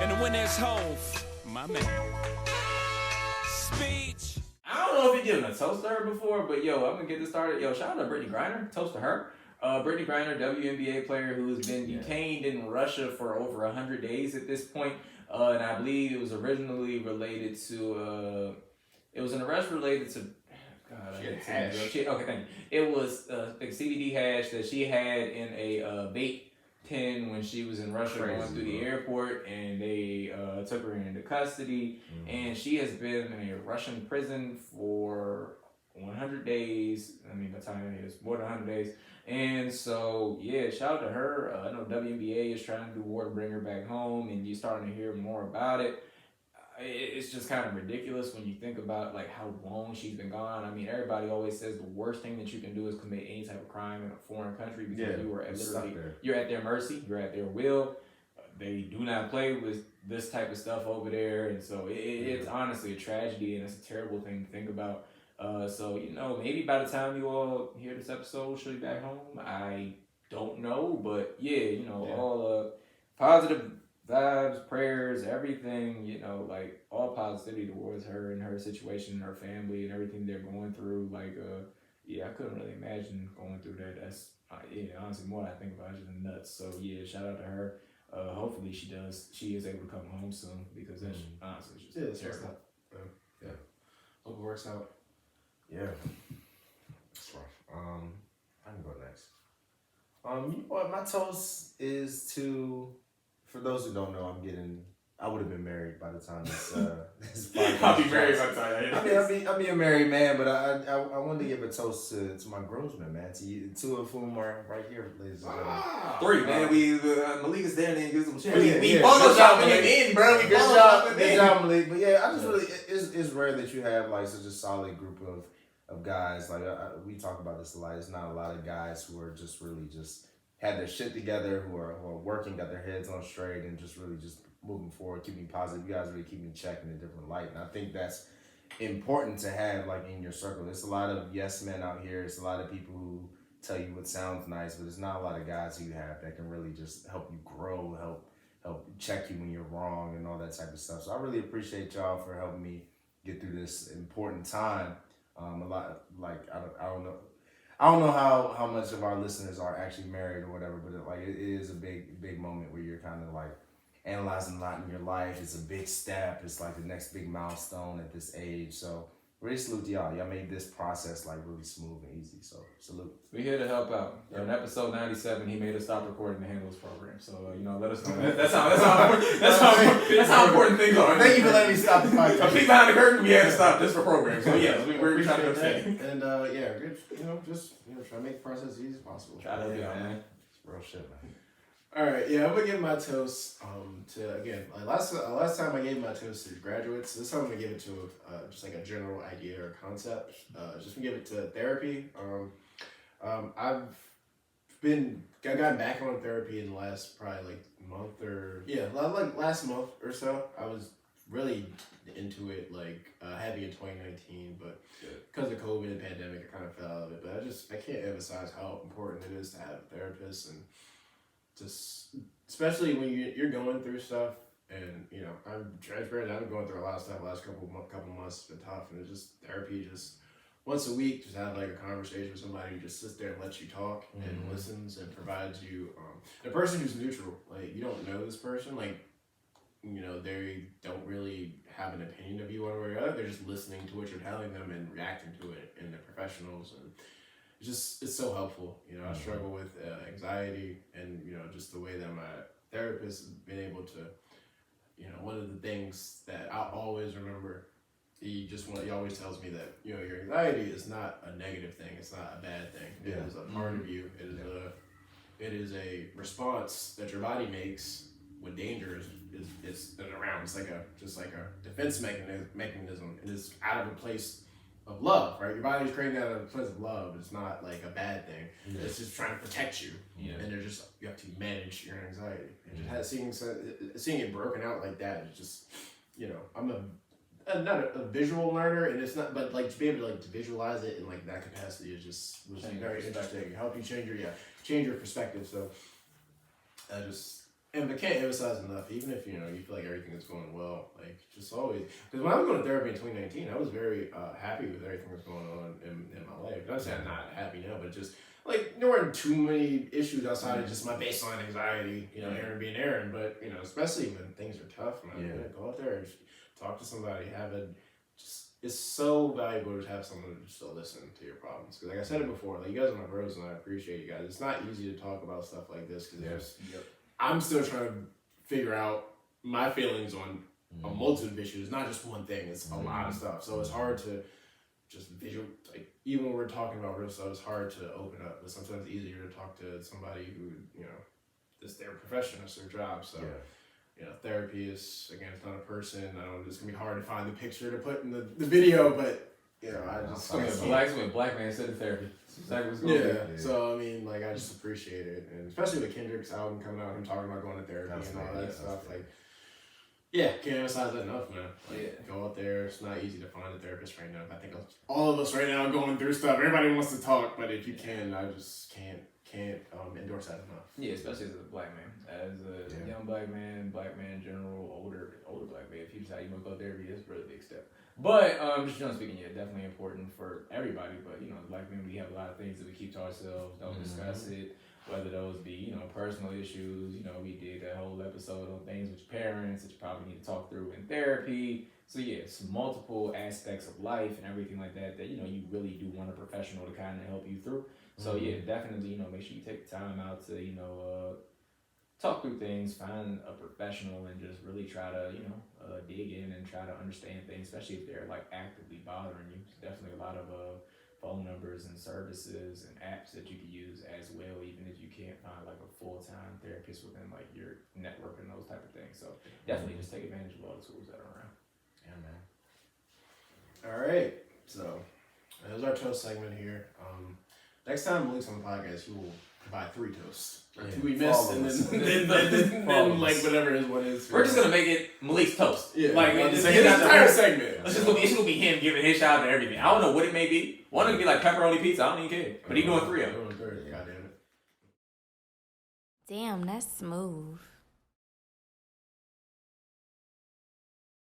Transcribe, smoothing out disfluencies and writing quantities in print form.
And when there's Hove, my man. Speech. I don't know if you've given a toast to her before, but yo, I'm gonna get this started. Yo, shout out to Brittney Griner. Toast to her. Brittney Griner, WNBA player who has been detained in Russia for over 100 days at this point. And I believe it was originally related to, it was an arrest related to, okay, thank you. It was a CBD hash that she had in a vape pen when she was in Russia going through the airport, and they took her into custody. And she has been in a Russian prison for 100 days. I mean, by the time it is more than 100 days. And so, yeah, shout out to her. I know WNBA is trying to do war to bring her back home, and you're starting to hear more about it. It's just kind of ridiculous when you think about like how long she's been gone. I mean, everybody always says the worst thing that you can do is commit any type of crime in a foreign country because you are literally you're at their mercy, you're at their will. They do not play with this type of stuff over there, and so it's honestly a tragedy, and it's a terrible thing to think about. So, you know, maybe by the time you all hear this episode, she'll be back home. I don't know, but all positive vibes, prayers, everything, you know, like all positivity towards her and her situation, her family, and everything they're going through. Like, I couldn't really imagine going through that. That's, honestly, more than I think about it, just nuts. So, yeah, shout out to her. Hopefully she is able to come home soon, because that's honestly just terrible. Yeah. Hope it works out. Yeah. That's rough. I can go next. You know what? My toast is to, for those who don't know, I would have been married by the time this podcast. I'll be married by the time. I'll be a married man, but I wanted to give a toast to my groomsmen, man. To you, two of whom are right here, ladies and gentlemen. Three, man. We Malik is there, and then gives them shit. We photoshopping him in, bro. Good job, Malik. But yeah, I just really, it's rare that you have like such a solid group of guys. Like we talk about this a lot. It's not a lot of guys who are just really just had their shit together, who are working, got their heads on straight, and just really just moving forward, keeping positive. You guys really keep me checking in a different light, and I think that's important to have like in your circle. There's a lot of yes men out here. It's a lot of people who tell you what sounds nice, but there's not a lot of guys who you have that can really just help you grow, help check you when you're wrong, and all that type of stuff. So I really appreciate y'all for helping me get through this important time. A lot, like I don't know how much of our listeners are actually married or whatever, but it is a big moment where you're kind of like analyzing a lot in your life. It's a big step. It's like the next big milestone at this age. So really salute to y'all. Y'all made this process like really smooth and easy. So salute. We're here to help out. In episode 97, he made us stop recording to handle this program. So let us know. That's how important things are. Thank you for letting me stop the podcast. A peek behind the curtain, we had to stop this for program. So yeah, we're trying to do that. And good. Just try to make the process as easy as possible. Try to help you out, man. It's real shit, man. All right, I'm gonna give my toast to again. Like last time I gave my toast to graduates. This time I'm gonna give it to just like a general idea or concept. Just gonna give it to therapy. I've gotten back on therapy in the last probably like month like last month or so. I was really into it heavy in 2019, but because of COVID and pandemic, I kind of fell out of it. But I can't emphasize how important it is to have a therapist, and just especially when you're going through stuff, and I'm transparent. I've been going through a lot of stuff the last couple months. It's been tough, and it's just therapy. Just once a week, just have like a conversation with somebody who just sits there and lets you talk and listens and provides you a person who's neutral. Like you don't know this person, they don't really have an opinion of you one way or the other. They're just listening to what you're telling them and reacting to it, and they're professionals, and it's so helpful. I struggle with anxiety, and just the way that my therapist has been able to, one of the things that I always remember, he always tells me that your anxiety is not a negative thing. It's not a bad thing. It is a part of you. It is a response that your body makes when danger is around. It's like a defense mechanism. It is out of a place of love, right? Your body's creating out of a place of love. It's not like a bad thing. Yeah. It's just trying to protect you. Yeah. And you have to manage your anxiety. And just seeing it broken out like that is just, I'm not a visual learner, and it's not, but to be able to visualize it in that capacity was very interesting. It helped you change your perspective. So And I can't emphasize enough, even if, you feel like everything is going well, like, just always, because when I was going to therapy in 2019, I was very happy with everything that's going on in my life. Not saying I'm not happy now, but just, like, there weren't too many issues outside of just my baseline anxiety, Aaron being Aaron, but, especially when things are tough, man, go out there and talk to somebody, it's so valuable to have someone to just listen to your problems. Because like I said it before, like, you guys are my bros and I appreciate you guys. It's not easy to talk about stuff like this because I'm still trying to figure out my feelings on a multitude of issues. It's not just one thing. It's a lot of stuff. So it's hard to just like, even when we're talking about real stuff, it's hard to open up. But sometimes it's easier to talk to somebody who, it's their profession, it's their job. So, therapy is, again, it's not a person. I know it's going to be hard to find the picture to put in the video, but, I just... Black man said in therapy. That's exactly what's going on. So, I mean, like, I just appreciate it. And especially with Kendrick's album coming out, him talking about going to therapy and all that stuff. Like, can't emphasize that enough, man. Like, go out there. It's not easy to find a therapist right now. I think all of us right now are going through stuff. Everybody wants to talk, but if you can, I just can't endorse that enough. Yeah, especially as a black man. As a young black man in general, older black man, if you decide you want to go therapy, that's a really big step. But just generally speaking, definitely important for everybody. But black men, we have a lot of things that we keep to ourselves, don't discuss it. Whether those be personal issues, we did that whole episode on things with your parents that you probably need to talk through in therapy. So it's multiple aspects of life and everything like that you really do want a professional to kind of help you through. So definitely make sure you take the time out to talk through things, find a professional, and just really try to dig in and try to understand things, especially if they're like actively bothering you. There's definitely a lot of phone numbers and services and apps that you can use as well, even if you can't find like a full-time therapist within like your network and those type of things. So definitely just take advantage of all the tools that are around. Yeah, man. All right, so that was our toast segment here. Next time Malik's on the podcast, he will provide 3 toasts. 2 we missed, and then like whatever his one is. We're just gonna make it Malik's toast. Yeah, like his entire segment. It's just gonna be him giving his shout out to everything. I don't know what it may be. One would be like pepperoni pizza. I don't even care. But he's doing 3 of them. God damn it. Damn, that's smooth.